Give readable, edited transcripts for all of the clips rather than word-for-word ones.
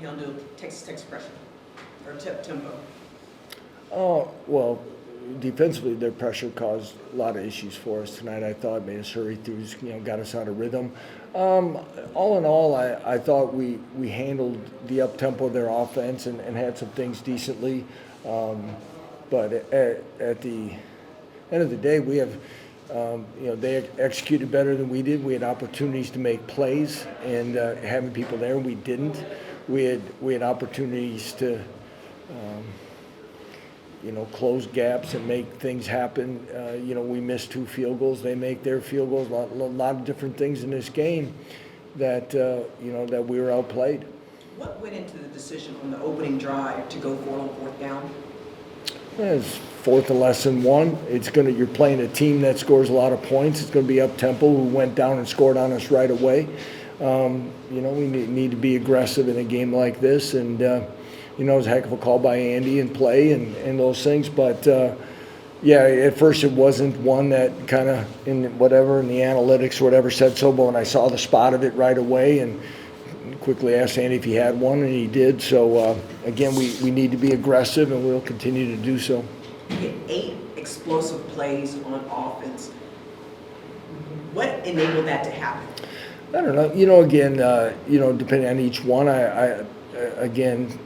handle Texas Tech's pressure or tempo? Oh, well, defensively, their pressure caused a lot of issues for us tonight. I thought made us hurry through, got us out of rhythm. All in all, I thought we handled the up-tempo of their offense and had some things decently. But at the end of the day, we have, they executed better than we did. We had opportunities to make plays, and having people there, we didn't. We had opportunities to, close gaps and make things happen. We missed 2 field goals. They make their field goals. A lot of different things in this game that that we were outplayed. What went into the decision on the opening drive to go for it on 4th down? It's 4th and less than 1. You're playing a team that scores a lot of points. It's going to be up tempo. Who went down and scored on us right away. We need to be aggressive in a game like this, and it was a heck of a call by Andy and play and those things. But at first it wasn't one that kind of in the analytics or whatever said so. But when I saw the spot of it right away and quickly asked Andy if he had one, and he did. So again, we need to be aggressive, and we'll continue to do so. You get 8 explosive plays on offense. What enabled that to happen? I don't know. Again, depending on each one, I again,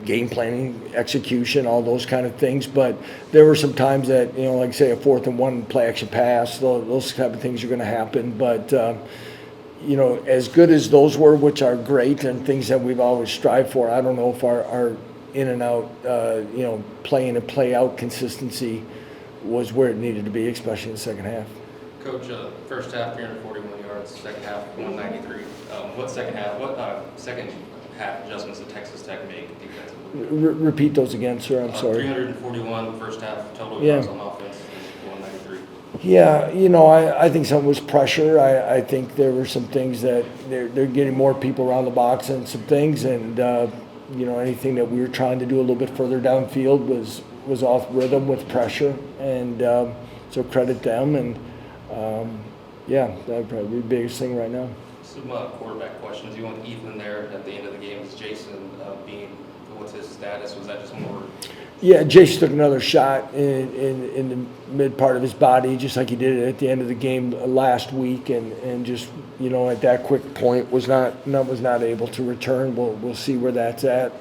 game planning, execution, all those kind of things. But there were some times that, like say a 4th and 1 play action pass, those type of things are going to happen. But as good as those were, which are great and things that we've always strived for, I don't know if our in and out, play in and play out consistency was where it needed to be, especially in the second half. Coach, first half 341 yards, second half 193. What second half adjustments did Texas Tech make defensively? Repeat those again, sir. I'm sorry. 341 first half total yards on offense, 193. Yeah, I think some was pressure. I think there were some things that they're getting more people around the box and some things, and anything that we were trying to do a little bit further downfield was off rhythm with pressure, and so credit them. And that would probably be the biggest thing right now. Some quarterback questions. You want Ethan there at the end of the game. Is Jason what's his status? Was that just more? Yeah, Jason took another shot in the mid part of his body, just like he did at the end of the game last week, and just at that quick point was not able to return. We'll see where that's at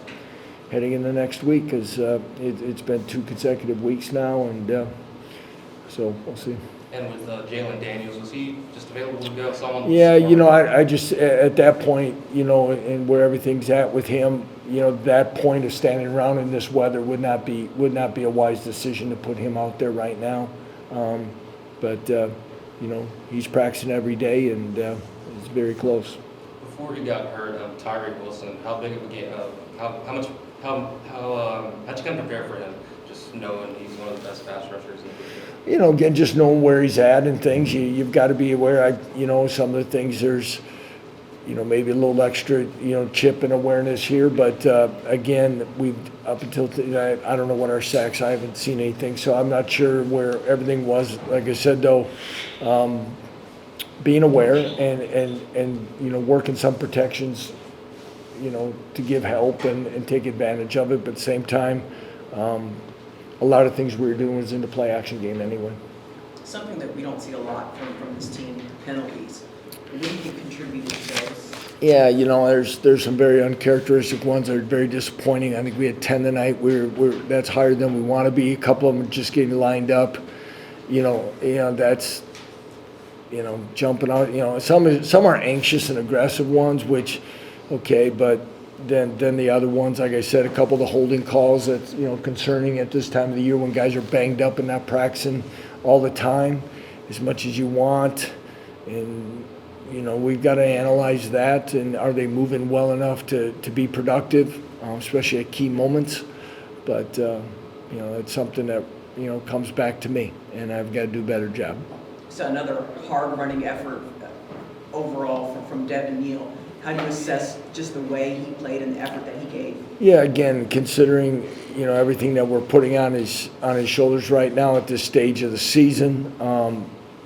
heading in the next week, because it's been 2 consecutive weeks now, and so we'll see. And with Jalen Daniels, was he just available to go? Someone? Yeah, I just at that point, and where everything's at with him, that point of standing around in this weather would not be a wise decision to put him out there right now. But he's practicing every day, and it's very close. Before he got hurt, Tyree Wilson, how big of a game? How'd you kind of prepare for him? Just knowing he's one of the best pass rushers in the league. Again, just knowing where he's at and things, you've got to be aware. Some of the things there's, maybe a little extra, chip and awareness here. But again, we've up until I don't know what our sacks. I haven't seen anything, so I'm not sure where everything was. Like I said, though, being aware and working some protections, to give help and take advantage of it. But at the same time, a lot of things we were doing was in the play action game anyway. Something that we don't see a lot from this team, penalties. What do you think contributed to those? Yeah, there's some very uncharacteristic ones that are very disappointing. I think we had 10 tonight. That's higher than we want to be. A couple of them just getting lined up. That's jumping out. Some are anxious and aggressive ones, which okay, but then the other ones, like I said, a couple of the holding calls that's concerning at this time of the year when guys are banged up and not practicing all the time as much as you want, and we've got to analyze that, and are they moving well enough to be productive, especially at key moments. But it's something that comes back to me, and I've got to do a better job. So another hard running effort overall from Devin Neal. How do you assess just the way he played and the effort that he gave? Yeah, again, considering everything that we're putting on his shoulders right now at this stage of the season,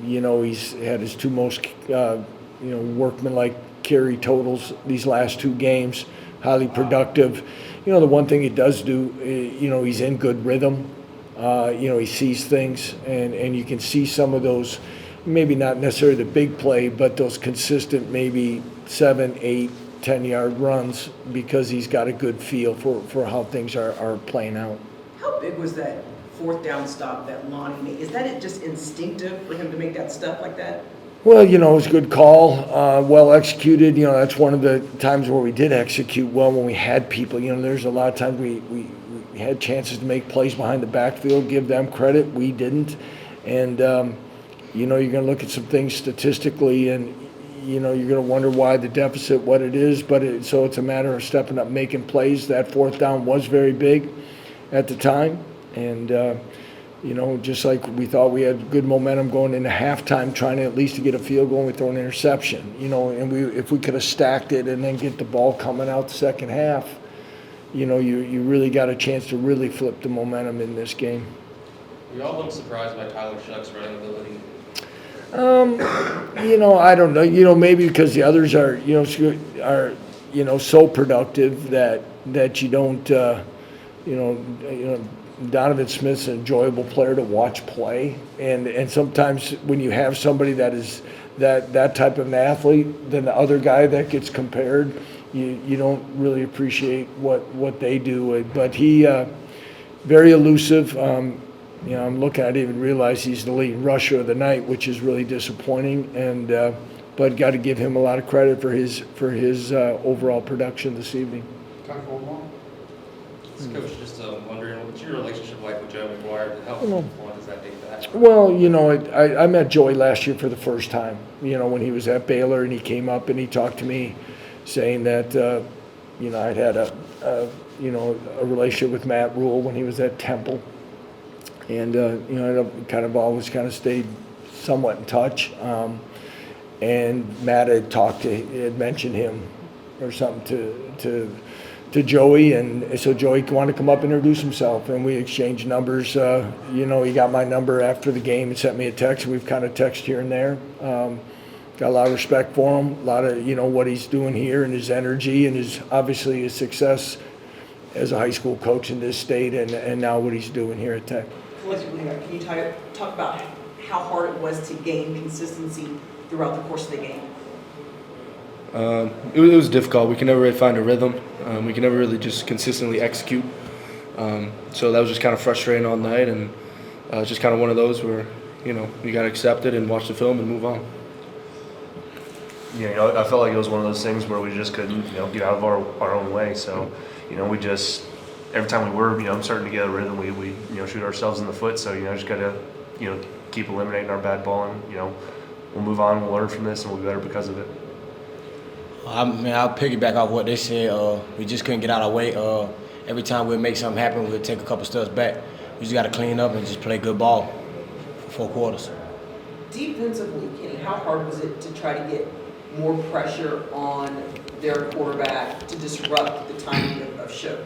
he's had his 2 most workmanlike carry totals these last 2 games. highly productive. You know, the one thing he does do, you know, he's in good rhythm. You know, he sees things, and you can see some of those, maybe not necessarily the big play, but those consistent maybe 7, 8, 10-yard runs because he's got a good feel for how things are playing out. How big was that fourth down stop that Lonnie made? Is that it just instinctive for him to make that stuff like that? Well, you know, it was a good call, well executed. You know, that's one of the times where we did execute well when we had people. You know, there's a lot of times we had chances to make plays behind the backfield, give them credit. We didn't. And, you know, you're going to look at some things statistically and, you know, you're going to wonder why the deficit, what it is. But so it's a matter of stepping up, making plays. That fourth down was very big at the time. And, you know, just like we thought we had good momentum going into halftime, trying to at least to get a field goal, we throw an interception. You know, and if we could have stacked it and then get the ball coming out the second half, you know, you really got a chance to really flip the momentum in this game. We all look surprised by Tyler Shuck's running ability. You know, I don't know. You know, maybe because the others are, you know, so productive that you don't, you know. Donovan Smith's an enjoyable player to watch play, and sometimes when you have somebody that is that type of an athlete, then the other guy that gets compared, you don't really appreciate what they do. But he very elusive. You know, I'm looking. I didn't even realize he's the leading rusher of the night, which is really disappointing. And but got to give him a lot of credit for his overall production this evening. Coach, just wondering, what's your relationship like with Joe McGuire? How long does that date back? Well, you know, I met Joey last year for the first time, you know, when he was at Baylor, and he came up and he talked to me saying that, you know, I'd had a relationship with Matt Rule when he was at Temple. And, you know, I kind of always kind of stayed somewhat in touch. And Matt had mentioned him or something to Joey, and so Joey wanted to come up and introduce himself, and we exchanged numbers. You know, he got my number after the game and sent me a text. We've kind of texted here and there. Got a lot of respect for him, a lot of, you know, what he's doing here and his energy and obviously his success as a high school coach in this state, and now what he's doing here at Tech. Can you talk about how hard it was to gain consistency throughout the course of the game? It was difficult. We can never really find a rhythm. We can never really just consistently execute. So that was just kind of frustrating all night, and it's just kind of one of those where, you know, you got to accept it and watch the film and move on. Yeah, you know, I felt like it was one of those things where we just couldn't, you know, get out of our own way. So, you know, we just, every time we were, you know, starting to get a rhythm, we you know, shoot ourselves in the foot. So, you know, just got to, you know, keep eliminating our bad ball, and, you know, we'll move on, we'll learn from this, and we'll be better because of it. I mean, I'll piggyback off what they said. We just couldn't get out of our way. Every time we'd make something happen, we'd take a couple steps back. We just got to clean up and just play good ball for 4 quarters. Defensively, Kenny, how hard was it to try to get more pressure on their quarterback to disrupt the timing of Shook?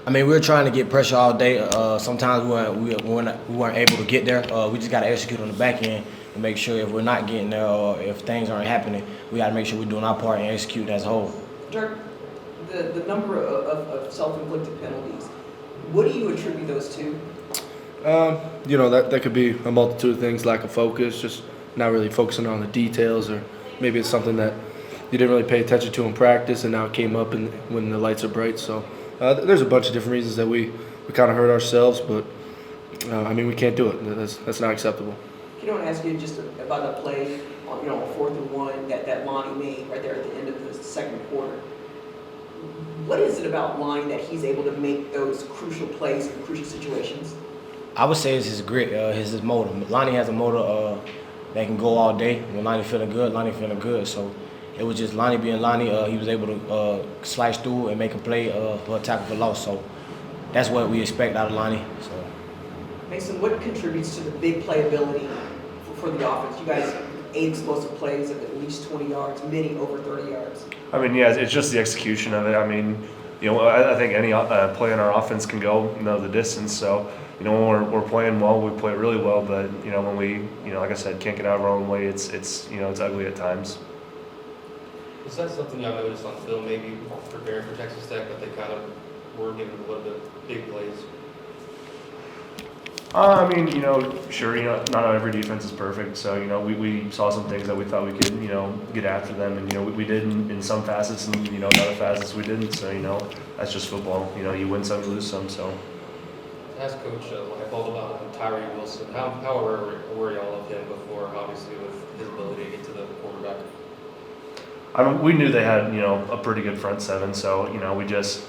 I mean, we were trying to get pressure all day. Sometimes we weren't able to get there. We just got to execute on the back end and make sure if we're not getting there or if things aren't happening, we got to make sure we're doing our part and execute as a whole. Dirk, the number of self-inflicted penalties, what do you attribute those to? You know, that could be a multitude of things, lack of focus, just not really focusing on the details, or maybe it's something that you didn't really pay attention to in practice and now it came up when the lights are bright. So there's a bunch of different reasons that we kind of hurt ourselves, but I mean, we can't do it. That's not acceptable. I want to ask you just about the play, on, you know, 4th and 1 that Lonnie made right there at the end of the second quarter. What is it about Lonnie that he's able to make those crucial plays in crucial situations? I would say it's his grit, his motor. Lonnie has a motor that can go all day. When Lonnie feeling good, So it was just Lonnie being Lonnie. He was able to slice through and make a play for a tackle for loss. So that's what we expect out of Lonnie. So. Mason, what contributes to the big playability for the offense? You guys 8 explosive plays of at least 20 yards, many over 30 yards. I mean, yeah, it's just the execution of it. I mean, you know, I think any play in our offense can go, you know, the distance. So, you know, when we're playing well, we play really well. But, you know, when we, you know, like I said, can't get out of our own way, it's you know, it's ugly at times. Is that something y'all noticed on film, maybe preparing for Texas Tech, that they kind of were giving a little bit big plays? I mean, sure, not every defense is perfect, so, we saw some things that we thought we could, get after them, and, we did in some facets, and, in other facets we didn't, so, that's just football, you win some, you lose some, so. Ask Coach Leipold about Tyree Wilson. How aware y'all of him before, obviously, with his ability to get to the quarterback? We knew they had, a pretty good front seven, so, we just,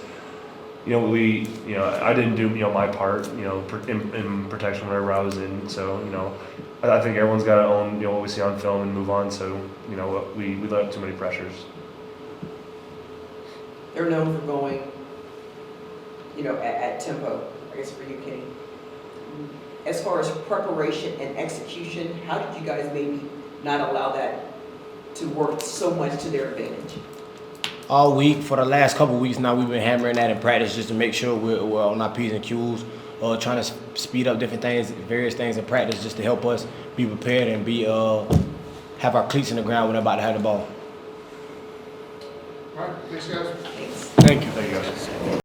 I didn't do, my part, in protection whenever I was in. So, I think everyone's got to own, what we see on film and move on. So, we let up too many pressures. They're known for going, at tempo, I guess for you, Kenny. As far as preparation and execution, how did you guys maybe not allow that to work so much to their advantage? All week, for the last couple of weeks now, we've been hammering that in practice just to make sure we're on our P's and Q's, trying to speed up different things, various things in practice just to help us be prepared and have our cleats in the ground when they're about to have the ball. All right, thanks, guys. Thanks. Thank you. Thank you guys.